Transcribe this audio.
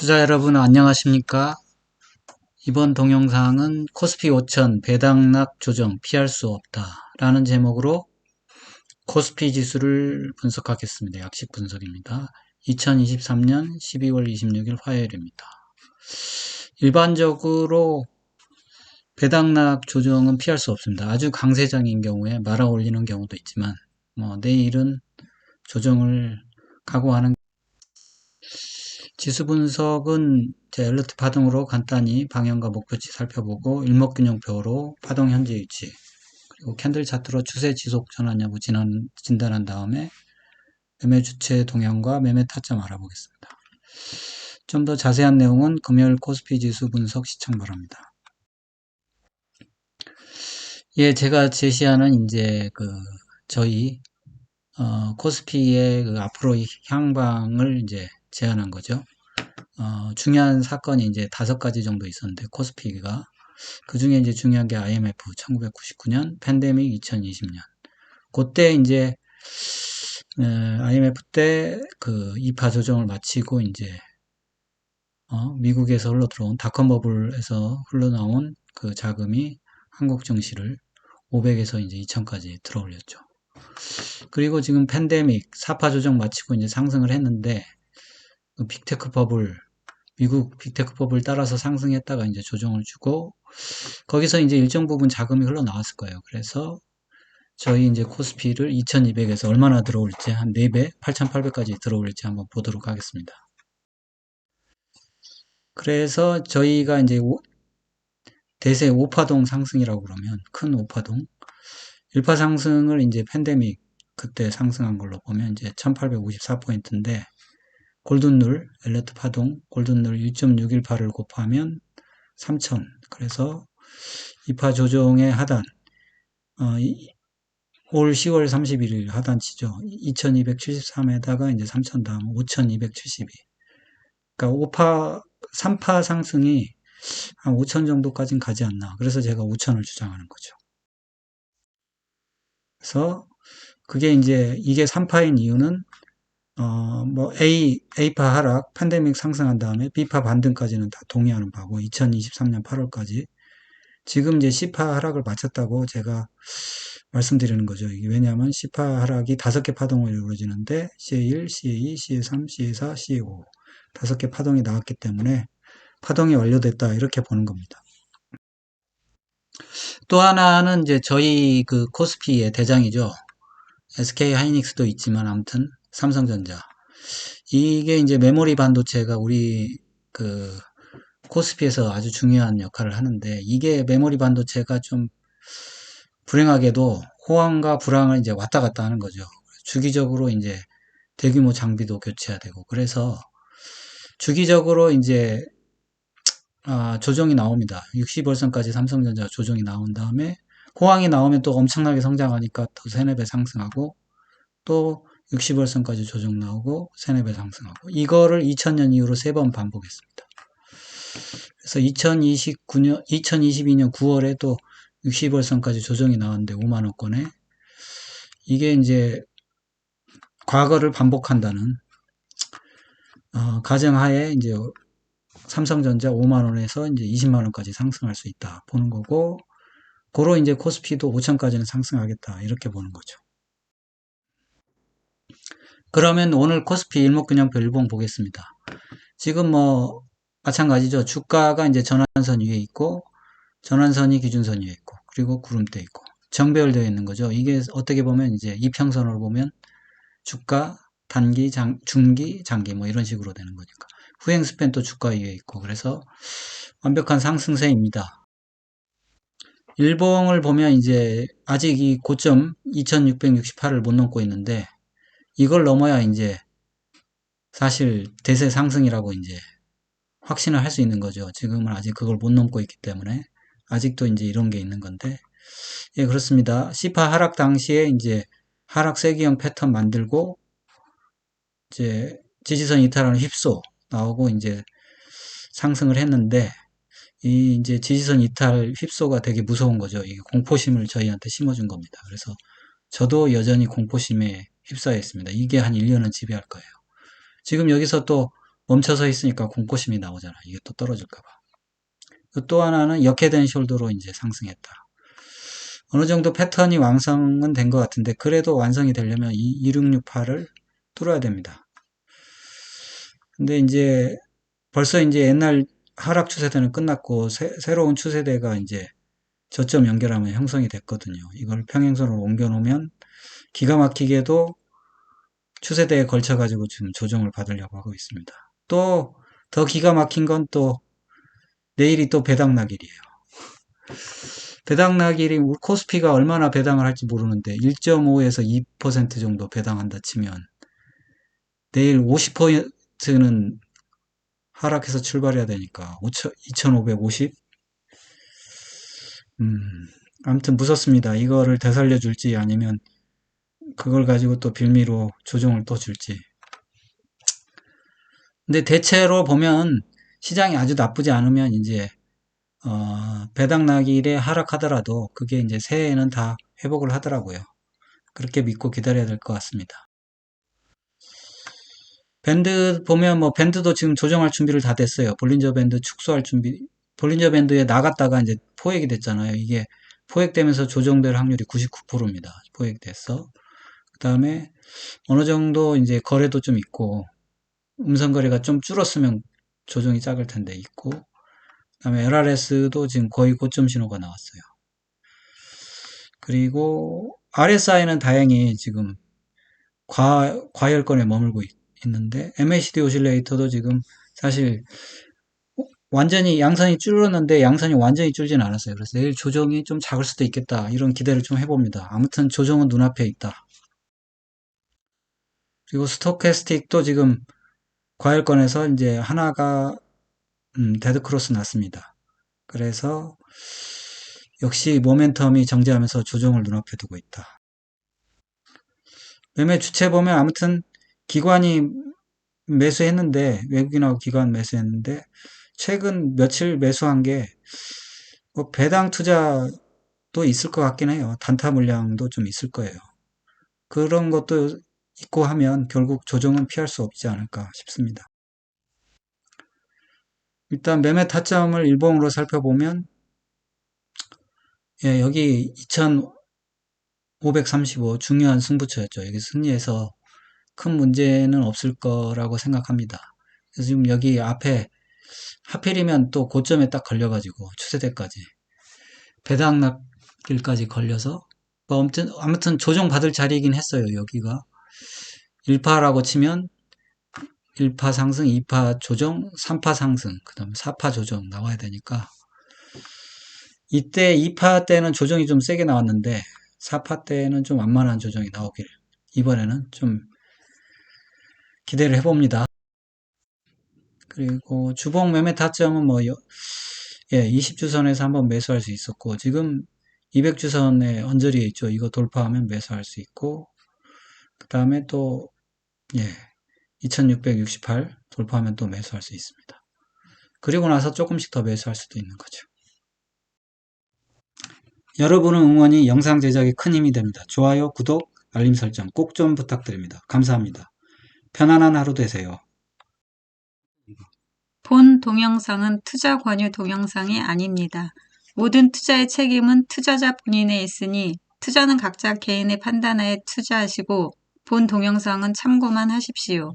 투자 여러분 안녕하십니까? 이번 동영상은 코스피 5000 배당락 조정 피할 수 없다 라는 제목으로 코스피 지수를 분석하겠습니다. 약식 분석입니다. 2023년 12월 26일 화요일입니다. 일반적으로 배당락 조정은 피할 수 없습니다. 아주 강세장인 경우에 말아 올리는 경우도 있지만 내일은 조정을 각오하는 지수 분석은 엘리트 파동으로 간단히 방향과 목표치 살펴보고 일목균형표로 파동 현재 위치 그리고 캔들 차트로 추세 지속 전환 여부 진단한 다음에 매매 주체 동향과 매매 타점 알아보겠습니다. 좀 더 자세한 내용은 금요일 코스피 지수 분석 시청 바랍니다. 예, 제가 제시하는 이제 저희 코스피의 앞으로의 향방을 이제 제안한 거죠. 중요한 사건이 이제 5가지 정도 있었는데, 코스피가. 그 중에 이제 중요한 게 IMF 1999년, 팬데믹 2020년. 그때 이제, IMF 때 2파 조정을 마치고 이제, 미국에서 흘러들어온 닷컴 버블에서 흘러나온 그 자금이 한국 증시를 500에서 이제 2000까지 들어올렸죠. 그리고 지금 팬데믹 4파 조정 마치고 이제 상승을 했는데, 빅테크 버블, 미국 빅테크 버블 따라서 상승했다가 이제 조정을 주고, 거기서 이제 일정 부분 자금이 흘러나왔을 거예요. 그래서 저희 이제 코스피를 2200에서 얼마나 들어올지, 한 4배, 8800까지 들어올지 한번 보도록 하겠습니다. 그래서 저희가 이제 대세 5파동 상승이라고 그러면, 큰 5파동, 1파 상승을 이제 팬데믹 그때 상승한 걸로 보면 이제 1854포인트인데, 골든룰, 엘리트 파동, 골든룰 1.618을 곱하면 3000. 그래서 2파 조정의 하단, 올 10월 31일 하단치죠. 2273에다가 이제 3000 다음 5272. 그러니까 3파 상승이 한 5000 정도까지는 가지 않나. 그래서 제가 5000을 주장하는 거죠. 그래서 그게 이제 이게 3파인 이유는 A파 하락, 팬데믹 상승한 다음에 B파 반등까지는 다 동의하는 바고, 2023년 8월까지. 지금 이제 C파 하락을 마쳤다고 제가 말씀드리는 거죠. 왜냐하면 C파 하락이 5개 파동으로 이루어지는데, CA1, CA2, CA3, CA4, CA5. 5개 파동이 나왔기 때문에 파동이 완료됐다. 이렇게 보는 겁니다. 또 하나는 이제 저희 코스피의 대장이죠. SK 하이닉스도 있지만 아무튼 삼성전자. 이게 이제 메모리 반도체가 우리 코스피에서 아주 중요한 역할을 하는데, 이게 메모리 반도체가 좀 불행하게도 호황과 불황을 이제 왔다 갔다 하는 거죠. 주기적으로 이제 대규모 장비도 교체해야 되고, 그래서 주기적으로 이제 조정이 나옵니다. 60월선까지 삼성전자 조정이 나온 다음에 호황이 나오면 또 엄청나게 성장하니까 더 3-4배 상승하고, 또 60월선까지 조정 나오고 3-4배 상승하고, 이거를 2000년 이후로 3번 반복했습니다. 그래서 2022년 9월에 또 60월선까지 조정이 나왔는데 5만원권에, 이게 이제 과거를 반복한다는 가정하에 이제 삼성전자 5만원에서 이제 20만원까지 상승할 수 있다 보는 거고, 고로 이제 코스피도 5천까지는 상승하겠다 이렇게 보는 거죠. 그러면 오늘 코스피 일목균형표 일봉 보겠습니다. 지금 마찬가지죠. 주가가 이제 전환선 위에 있고, 전환선이 기준선 위에 있고, 그리고 구름대 있고, 정배열되어 있는 거죠. 이게 어떻게 보면 이제 이평선으로 보면 주가, 단기, 중기, 장기 이런 식으로 되는 거니까. 후행 스팬도 주가 위에 있고, 그래서 완벽한 상승세입니다. 일봉을 보면 이제 아직 이 고점 2668을 못 넘고 있는데, 이걸 넘어야 이제 사실 대세 상승이라고 이제 확신을 할 수 있는 거죠. 지금은 아직 그걸 못 넘고 있기 때문에 아직도 이제 이런 게 있는 건데, 예, 그렇습니다. C파 하락 당시에 이제 하락 세기형 패턴 만들고, 이제 지지선 이탈하는 휩소 나오고 이제 상승을 했는데, 이 이제 지지선 이탈 휩소가 되게 무서운 거죠. 이게 공포심을 저희한테 심어준 겁니다. 그래서 저도 여전히 공포심에 휩싸여 있습니다. 이게 한 1년은 지배할 거예요. 지금 여기서 또 멈춰서 있으니까 공포심이 나오잖아. 이게 또 떨어질까봐. 또 하나는 역해된 숄더로 이제 상승했다. 어느 정도 패턴이 완성은 된 것 같은데, 그래도 완성이 되려면 이 2668을 뚫어야 됩니다. 근데 이제 벌써 이제 옛날 하락 추세대는 끝났고, 새로운 추세대가 이제 저점 연결하면 형성이 됐거든요. 이걸 평행선으로 옮겨 놓으면 기가 막히게도 추세대에 걸쳐가지고 지금 조정을 받으려고 하고 있습니다. 또 더 기가 막힌 건 또 내일이 또 배당락일이에요. 배당락일이 코스피가 얼마나 배당을 할지 모르는데 1.5에서 2% 정도 배당한다 치면 내일 50%는 하락해서 출발해야 되니까 2550? 아무튼 무섭습니다. 이거를 되살려 줄지 아니면 그걸 가지고 또 빌미로 조정을 또 줄지. 근데 대체로 보면 시장이 아주 나쁘지 않으면 이제 배당락일에 하락하더라도 그게 이제 새해에는 다 회복을 하더라고요. 그렇게 믿고 기다려야 될 것 같습니다. 밴드 보면 뭐 밴드도 지금 조정할 준비를 다 됐어요. 볼린저 밴드 축소할 준비. 볼린저 밴드에 나갔다가 이제 포획이 됐잖아요. 이게 포획되면서 조정될 확률이 99%입니다. 포획됐어. 그 다음에 어느 정도 이제 거래도 좀 있고 음성 거래가 좀 줄었으면 조정이 작을 텐데 있고, 그 다음에 LRS도 지금 거의 고점 신호가 나왔어요. 그리고 RSI는 다행히 지금 과열권에 머물고 있는데 MACD 오실레이터도 지금 사실 완전히 양선이 줄었는데 양선이 완전히 줄진 않았어요. 그래서 내일 조정이 좀 작을 수도 있겠다 이런 기대를 좀 해봅니다. 아무튼 조정은 눈앞에 있다. 그리고 스토캐스틱도 지금 과열권에서 이제 하나가 데드크로스 났습니다. 그래서 역시 모멘텀이 정지하면서 조정을 눈앞에 두고 있다. 매매 주체 보면 아무튼 기관이 매수했는데, 외국인하고 기관 매수했는데 최근 며칠 매수한 게 뭐 배당 투자도 있을 것 같긴 해요. 단타 물량도 좀 있을 거예요. 그런 것도 있고 하면 결국 조정은 피할 수 없지 않을까 싶습니다. 일단 매매 타점을 일봉으로 살펴보면 예, 여기 2535 중요한 승부처였죠. 여기 승리해서 큰 문제는 없을 거라고 생각합니다. 그래서 지금 여기 앞에 하필이면 또 고점에 딱 걸려가지고 추세대까지 배당락길까지 걸려서 뭐 아무튼 조정받을 자리이긴 했어요. 여기가 1파라고 치면 1파 상승, 2파 조정, 3파 상승, 그 다음에 4파 조정 나와야 되니까 이때 2파 때는 조정이 좀 세게 나왔는데 4파 때는 좀 완만한 조정이 나오길 이번에는 좀 기대를 해봅니다. 그리고 주봉 매매 타점은 뭐 20주선에서 한번 매수할 수 있었고 지금 200주선에 언저리에 있죠. 이거 돌파하면 매수할 수 있고 그 다음에 또 2668 돌파하면 또 매수할 수 있습니다. 그리고 나서 조금씩 더 매수할 수도 있는 거죠. 여러분의 응원이 영상 제작에 큰 힘이 됩니다. 좋아요, 구독, 알림 설정 꼭 좀 부탁드립니다. 감사합니다. 편안한 하루 되세요. 본 동영상은 투자 권유 동영상이 아닙니다. 모든 투자의 책임은 투자자 본인에 있으니 투자는 각자 개인의 판단하에 투자하시고 본 동영상은 참고만 하십시오.